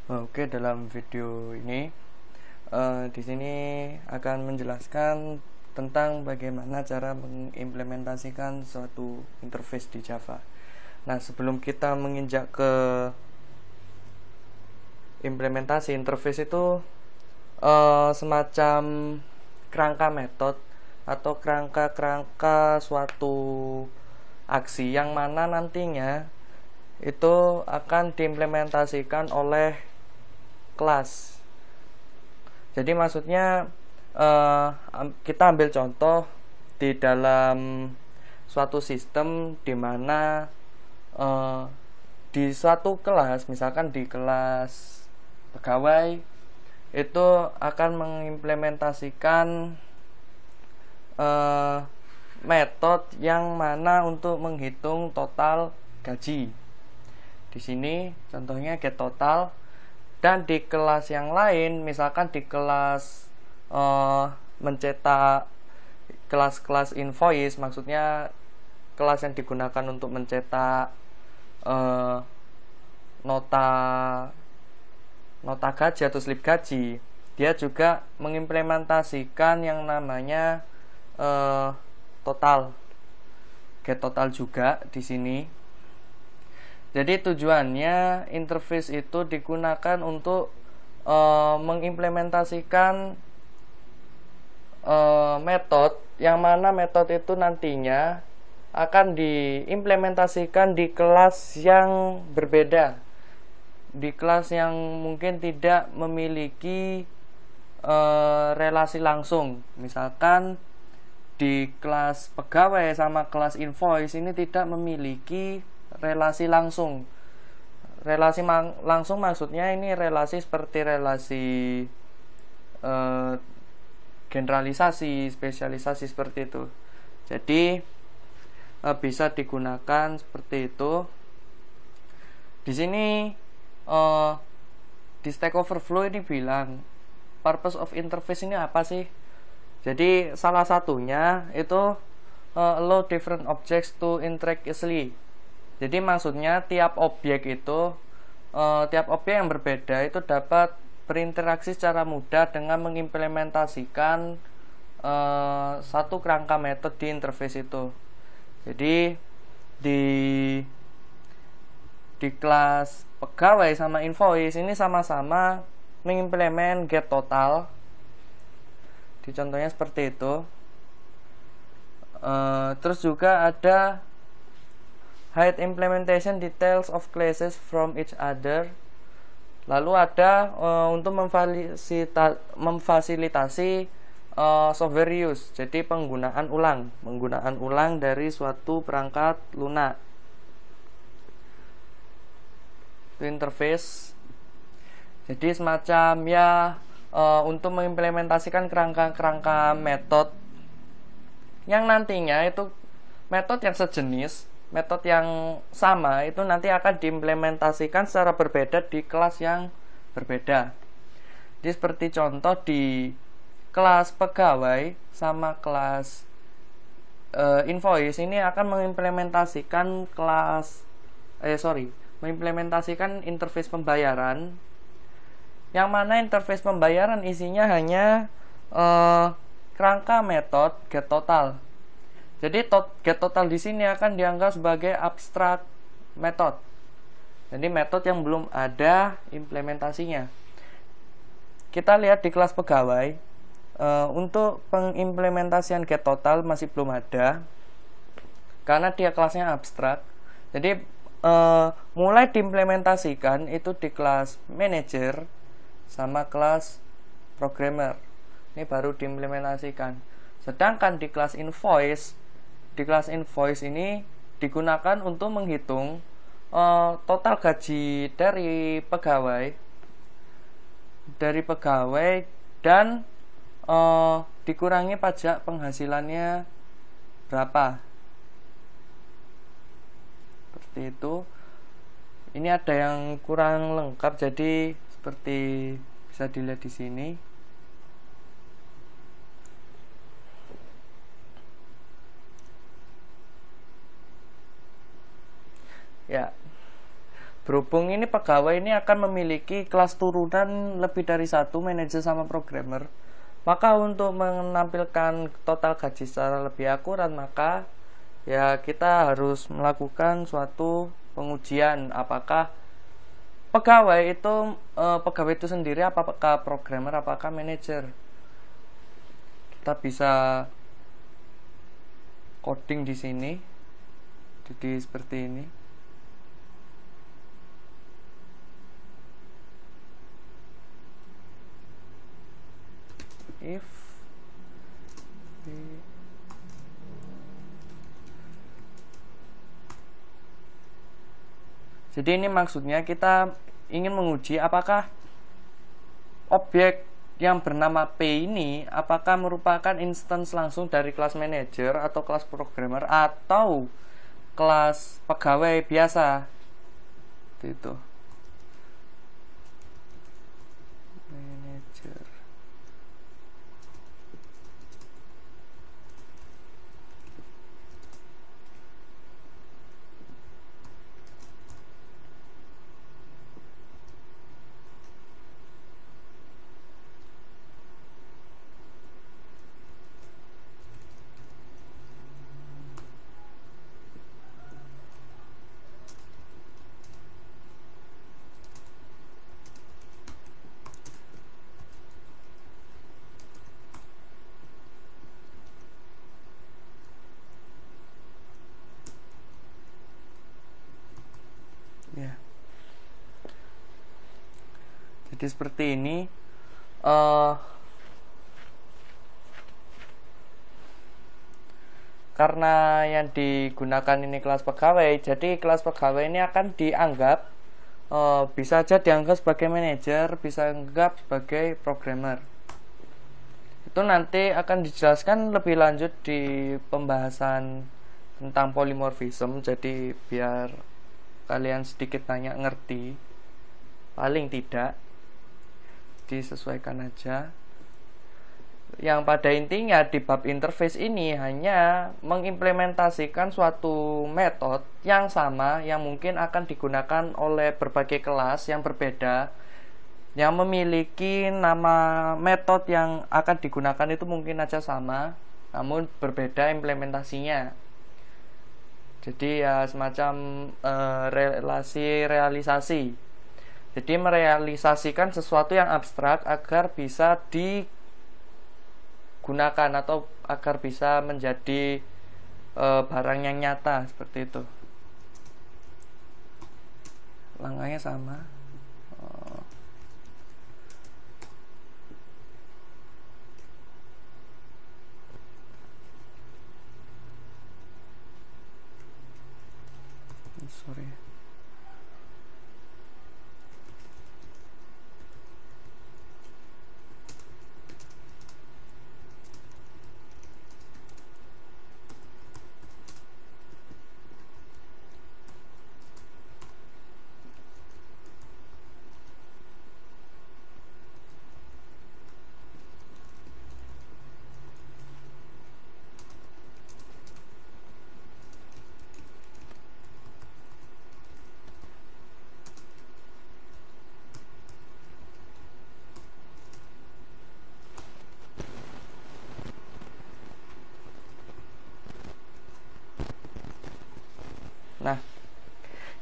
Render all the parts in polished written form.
Oke, dalam video ini di sini akan menjelaskan tentang bagaimana cara mengimplementasikan suatu interface di Java. Nah, sebelum kita menginjak ke implementasi interface itu semacam kerangka metode atau kerangka suatu aksi yang mana nantinya itu akan diimplementasikan oleh kelas. Jadi maksudnya kita ambil contoh di dalam suatu sistem di mana di suatu kelas, misalkan di kelas pegawai, itu akan mengimplementasikan metode yang mana untuk menghitung total gaji. Di sini contohnya get total. Dan di kelas yang lain, misalkan di kelas mencetak kelas invoice, maksudnya kelas yang digunakan untuk mencetak nota gaji atau slip gaji, dia juga mengimplementasikan yang namanya total, get total juga di sini. Jadi tujuannya interface itu digunakan untuk mengimplementasikan metode yang mana metode itu nantinya akan diimplementasikan di kelas yang berbeda, di kelas yang mungkin tidak memiliki relasi langsung. Misalkan di kelas pegawai sama kelas invoice ini tidak memiliki relasi langsung. Relasi langsung maksudnya ini relasi seperti relasi generalisasi, spesialisasi seperti itu. Jadi bisa digunakan seperti itu. Di sini di Stack Overflow ini bilang purpose of interface ini apa sih? Jadi salah satunya itu allow different objects to interact easily. Jadi maksudnya tiap objek yang berbeda itu dapat berinteraksi secara mudah dengan mengimplementasikan satu kerangka metode di interface itu. Jadi di kelas pegawai sama invoice ini sama-sama mengimplement get total. Di contohnya seperti itu. Terus juga ada hide implementation details of classes from each other. Lalu ada untuk memfasilitasi software use, jadi penggunaan ulang dari suatu perangkat lunak. Itu interface. Jadi semacam untuk mengimplementasikan kerangka metode yang nantinya itu metode yang sejenis, metode yang sama itu nanti akan diimplementasikan secara berbeda di kelas yang berbeda. Jadi seperti contoh di kelas pegawai sama kelas invoice ini akan mengimplementasikan mengimplementasikan interface pembayaran, yang mana interface pembayaran isinya hanya kerangka metode get total. Jadi get total di sini akan dianggap sebagai abstrak method. Jadi metode yang belum ada implementasinya. Kita lihat di kelas pegawai, untuk pengimplementasian get total masih belum ada karena dia kelasnya abstrak. Jadi mulai diimplementasikan itu di kelas manager sama kelas programmer. Ini baru diimplementasikan. Sedangkan di kelas invoice ini digunakan untuk menghitung total gaji dari pegawai dan dikurangi pajak penghasilannya berapa. Seperti itu. Ini ada yang kurang lengkap, jadi seperti bisa dilihat di sini. Ya, berhubung ini pegawai ini akan memiliki kelas turunan lebih dari satu, manajer sama programmer, maka untuk menampilkan total gaji secara lebih akurat, maka ya kita harus melakukan suatu pengujian apakah pegawai itu sendiri, apakah programmer, apakah manajer. Kita bisa coding di sini, jadi seperti ini. If jadi ini maksudnya kita ingin menguji apakah objek yang bernama P ini apakah merupakan instance langsung dari kelas manager atau kelas programmer atau kelas pegawai biasa. Itu manager. Ya. Jadi seperti ini. Karena yang digunakan ini kelas pegawai, jadi kelas pegawai ini akan dianggap bisa aja dianggap sebagai manajer, bisa dianggap sebagai programmer. Itu nanti akan dijelaskan lebih lanjut di pembahasan tentang polymorphism. Jadi biar kalian sedikit banyak ngerti, paling tidak disesuaikan aja. Yang pada intinya di bab interface ini hanya mengimplementasikan suatu metode yang sama yang mungkin akan digunakan oleh berbagai kelas yang berbeda, yang memiliki nama metode yang akan digunakan itu mungkin aja sama, namun berbeda implementasinya. Jadi ya semacam relasi realisasi. Jadi merealisasikan sesuatu yang abstrak agar bisa digunakan atau agar bisa menjadi barang yang nyata, seperti itu. Langkahnya sama. Sorry. Nah,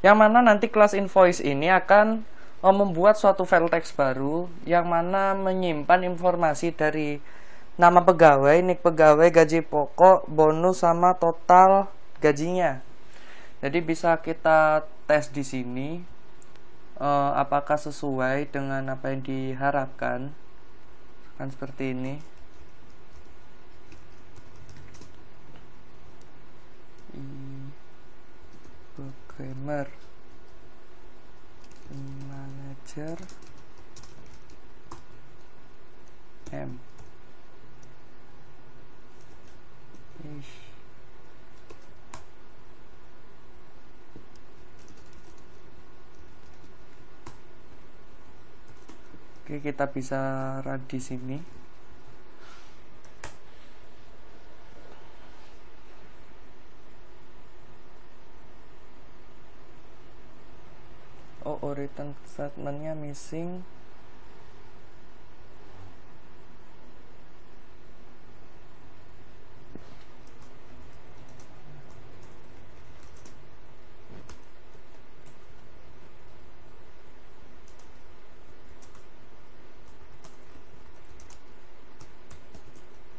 yang mana nanti kelas invoice ini akan membuat suatu file teks baru yang mana menyimpan informasi dari nama pegawai, nik pegawai, gaji pokok, bonus sama total gajinya. Jadi bisa kita tes di sini apakah sesuai dengan apa yang diharapkan. Kan seperti ini. Programmer, manager, M. Oke, kita bisa run di sini. segmennya missing.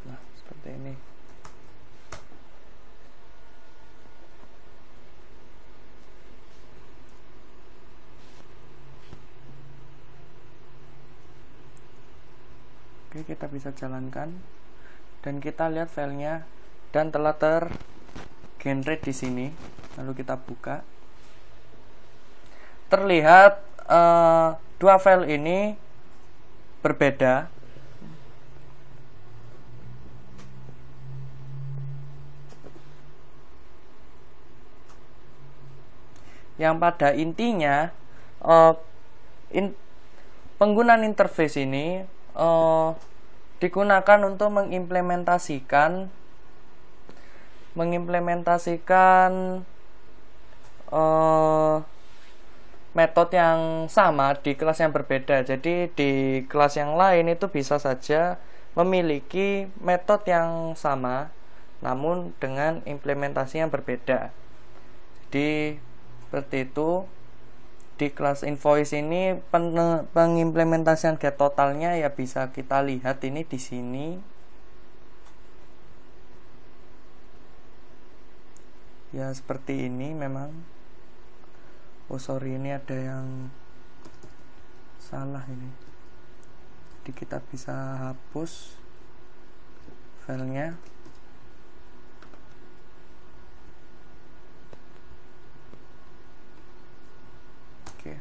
Nah, seperti ini. Oke, kita bisa jalankan dan kita lihat filenya dan telah tergenerate di sini. Lalu kita buka. Terlihat dua file ini berbeda. Yang pada intinya penggunaan interface ini digunakan untuk mengimplementasikan metode yang sama di kelas yang berbeda. Jadi di kelas yang lain itu bisa saja memiliki metode yang sama namun dengan implementasi yang berbeda. Jadi seperti itu. Di kelas invoice ini pengimplementasian get totalnya ya bisa kita lihat ini di sini. Ya seperti ini memang. Oh sorry, ini ada yang salah ini. Jadi kita bisa hapus filenya. Oke.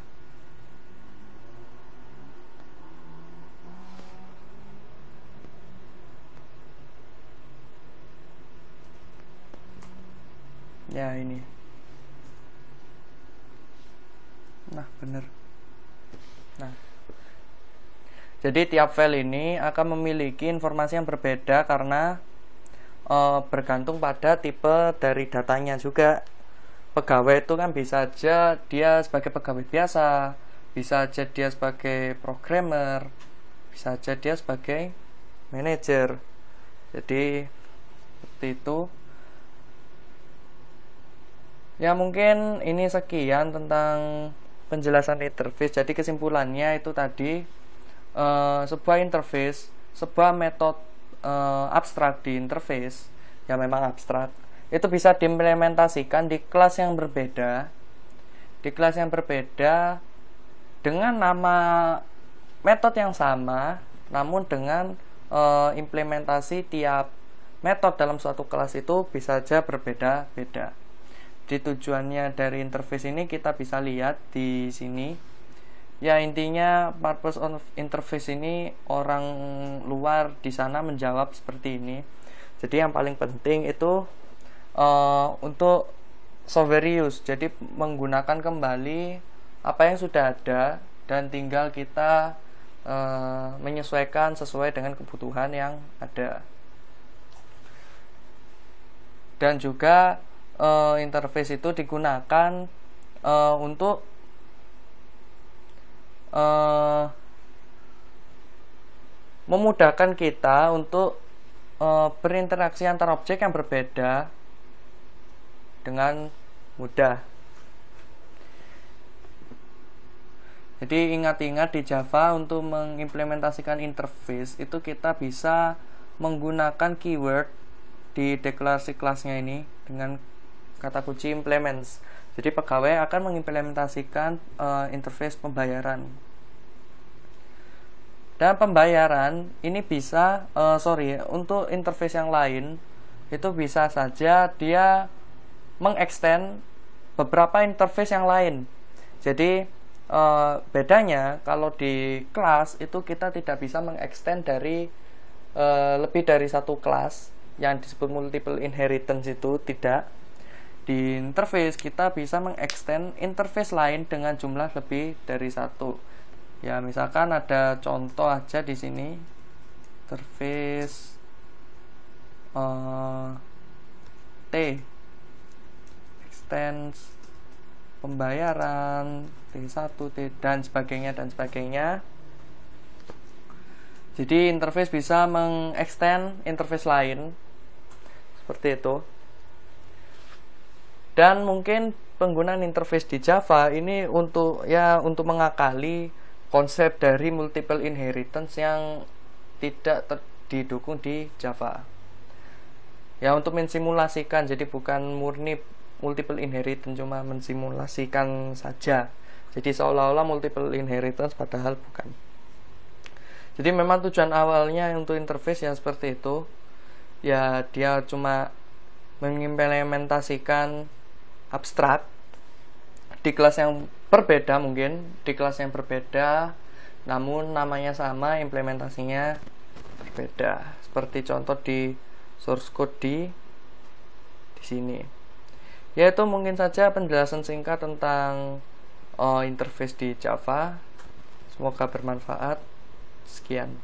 Ya ini. Nah bener. Nah, jadi tiap file ini akan memiliki informasi yang berbeda karena bergantung pada tipe dari datanya juga. Pegawai itu kan bisa aja dia sebagai pegawai biasa, bisa aja dia sebagai programmer, bisa aja dia sebagai manajer. Jadi seperti itu. Ya mungkin ini sekian tentang penjelasan interface. Jadi kesimpulannya itu tadi sebuah interface, sebuah metode abstrak di interface yang memang abstrak itu bisa diimplementasikan di kelas yang berbeda. Di kelas yang berbeda dengan nama metode yang sama, namun dengan implementasi tiap metode dalam suatu kelas itu bisa saja berbeda-beda. Di tujuannya dari interface ini kita bisa lihat di sini. Ya intinya purpose of interface ini orang luar di sana menjawab seperti ini. Jadi yang paling penting itu untuk software use, jadi menggunakan kembali apa yang sudah ada dan tinggal kita menyesuaikan sesuai dengan kebutuhan yang ada. Dan juga interface itu digunakan untuk memudahkan kita untuk berinteraksi antar objek yang berbeda dengan mudah. Jadi ingat-ingat di Java untuk mengimplementasikan interface itu kita bisa menggunakan keyword di deklarasi kelasnya ini dengan kata kunci implements. Jadi pegawai akan mengimplementasikan interface pembayaran. Dan pembayaran ini bisa untuk interface yang lain itu bisa saja dia mengextend beberapa interface yang lain. Jadi bedanya kalau di kelas itu kita tidak bisa mengextend dari lebih dari satu kelas yang disebut multiple inheritance, itu tidak. Di interface kita bisa mengextend interface lain dengan jumlah lebih dari satu. Ya misalkan ada contoh aja di sini, interface T extends pembayaran, T1, dan sebagainya dan sebagainya. Jadi interface bisa mengextend interface lain seperti itu. Dan mungkin penggunaan interface di Java ini untuk mengakali konsep dari multiple inheritance yang tidak didukung di Java. Ya, untuk mensimulasikan, jadi bukan murni multiple inheritance, cuma mensimulasikan saja. Jadi seolah-olah multiple inheritance padahal bukan. Jadi memang tujuan awalnya untuk interface yang seperti itu, ya dia cuma mengimplementasikan abstrak di kelas yang berbeda, namun namanya sama, implementasinya berbeda. Seperti contoh di source code di sini. Yaitu mungkin saja penjelasan singkat tentang interface di Java. Semoga bermanfaat. Sekian.